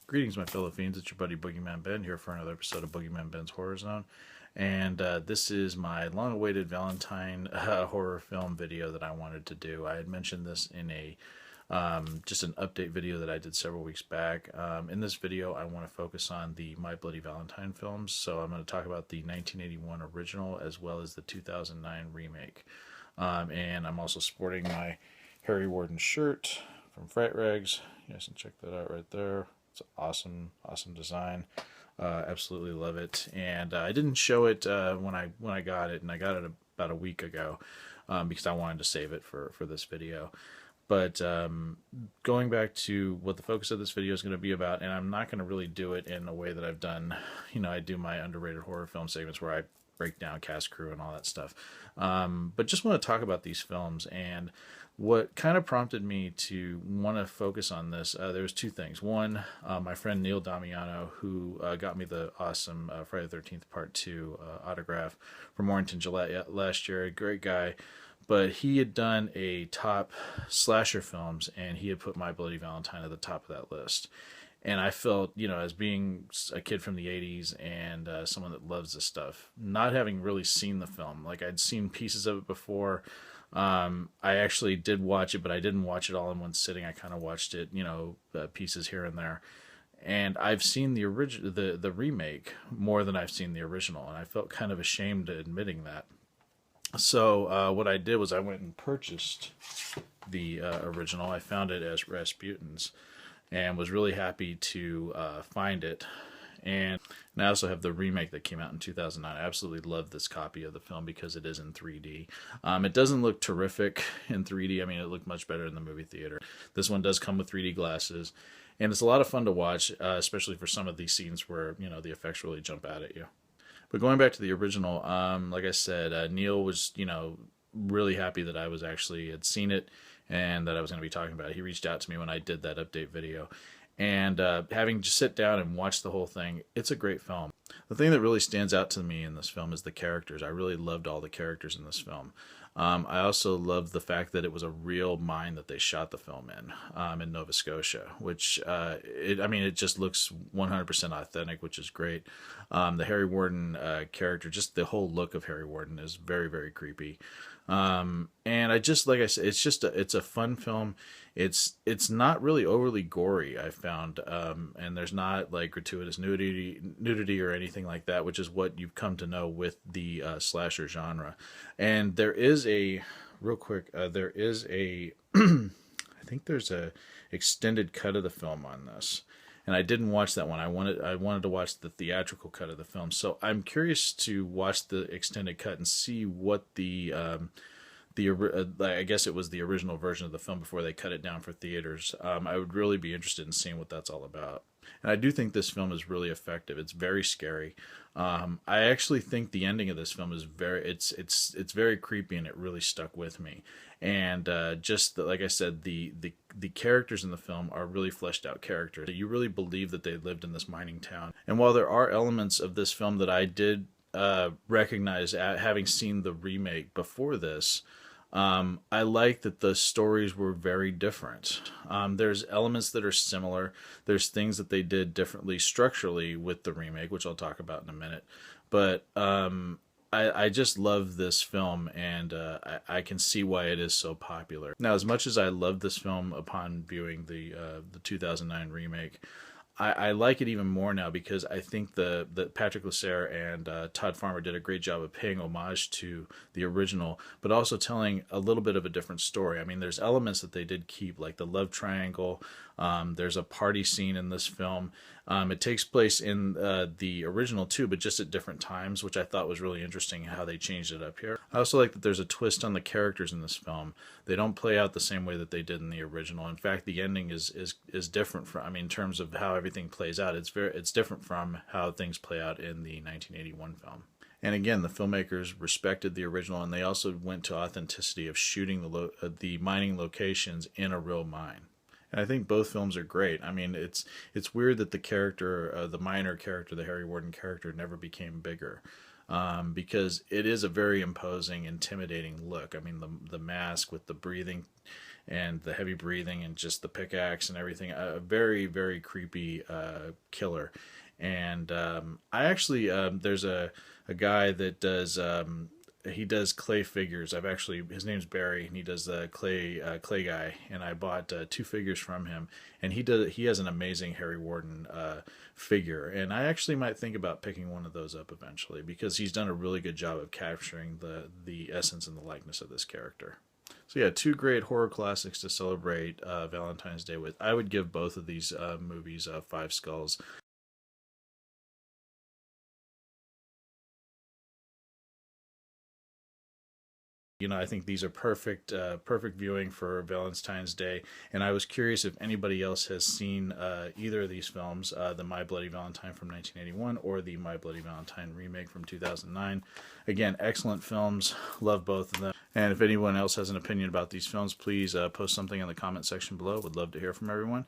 Greetings, my fellow fiends. It's your buddy Boogeyman Ben here for another episode of Boogeyman Ben's Horror Zone. And this is my long-awaited Valentine horror film video that I wanted to do. I had mentioned this in a just an update video that I did several weeks back. In this video, I want to focus on the My Bloody Valentine films. So I'm going to talk about the 1981 original as well as the 2009 remake. And I'm also sporting my Harry Warden shirt from Fright Rags. You guys can check that out right there. It's an awesome design. Absolutely love it. And I didn't show it when I got it, and I got it about a week ago because I wanted to save it for this video. But going back to what the focus of this video is going to be about, and I'm not going to really do it in a way that I've done. I do my underrated horror film segments where I break down cast, crew, and all that stuff. But just want to talk about these films and what kind of prompted me to want to focus on this. There's two things. One, my friend Neil Damiano, who got me the awesome Friday the 13th Part 2 autograph from Warrington Gillette last year. A great guy. But he had done a top slasher films, and he had put My Bloody Valentine at the top of that list. And I felt, as being a kid from the 80s and someone that loves this stuff, not having really seen the film, like I'd seen pieces of it before. I actually did watch it, but I didn't watch it all in one sitting. I kind of watched it, pieces here and there. And I've seen the original, the remake more than I've seen the original, and I felt kind of ashamed admitting that. So what I did was I went and purchased the original. I found it as Rasputin's, and was really happy to find it. And I also have the remake that came out in 2009. I absolutely love this copy of the film because it is in 3D. It doesn't look terrific in 3D. I mean, it looked much better in the movie theater. This one does come with 3D glasses, and it's a lot of fun to watch, especially for some of these scenes where, the effects really jump out at you. But going back to the original, like I said, Neil was, really happy that I had seen it and that I was going to be talking about it. He reached out to me when I did that update video. And having to sit down and watch the whole thing, it's a great film. The thing that really stands out to me in this film is the characters. I really loved all the characters in this film. I also loved the fact that it was a real mine that they shot the film in Nova Scotia, which, it just looks 100% authentic, which is great. The Harry Warden character, just the whole look of Harry Warden is very, very creepy. And like I said, it's a fun film. It's not really overly gory, I found, and there's not like gratuitous nudity or anything like that, which is what you've come to know with the slasher genre. And there is I think there's a extended cut of the film on this. And I didn't watch that one. I wanted to watch the theatrical cut of the film. So I'm curious to watch the extended cut and see what I guess it was the original version of the film before they cut it down for theaters. I would really be interested in seeing what that's all about. And I do think this film is really effective. It's very scary. I actually think the ending of this film is it's very creepy, and it really stuck with me. And like I said, the characters in the film are really fleshed out characters. You really believe that they lived in this mining town. And while there are elements of this film that I did recognize having seen the remake before this, I like that the stories were very different. There's elements that are similar. There's things that they did differently structurally with the remake, which I'll talk about in a minute. But I just love this film, and I can see why it is so popular. Now, as much as I love this film upon viewing the 2009 remake, I like it even more now because I think that Patrick Lasser and Todd Farmer did a great job of paying homage to the original, but also telling a little bit of a different story. I mean, there's elements that they did keep, like the love triangle. There's a party scene in this film. It takes place in the original too, but just at different times, which I thought was really interesting how they changed it up here. I also like that there's a twist on the characters in this film. They don't play out the same way that they did in the original. In fact, the ending is different from, in terms of how everything plays out. It's different from how things play out in the 1981 film. And again, the filmmakers respected the original, and they also went to authenticity of shooting the mining locations in a real mine. And I think both films are great. I mean, it's weird that the character, the minor character, the Harry Warden character, never became bigger. Because it is a very imposing, intimidating look. I mean, the mask with the breathing and the heavy breathing and just the pickaxe and everything. A very, very creepy killer. And I actually, there's a guy that does, he does clay figures. His name's Barry, and he does the clay guy. And I bought 2 figures from him, and he has an amazing Harry Warden figure. And I actually might think about picking one of those up eventually, because he's done a really good job of capturing the essence and the likeness of this character. So yeah, 2 great horror classics to celebrate Valentine's Day with. I would give both of these movies 5 skulls. I think these are perfect viewing for Valentine's Day. And I was curious if anybody else has seen either of these films, the My Bloody Valentine from 1981 or the My Bloody Valentine remake from 2009. Again, excellent films. Love both of them. And if anyone else has an opinion about these films, please post something in the comment section below. Would love to hear from everyone.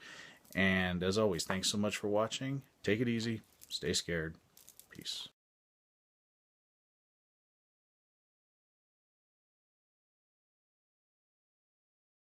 And as always, thanks so much for watching. Take it easy. Stay scared. Peace.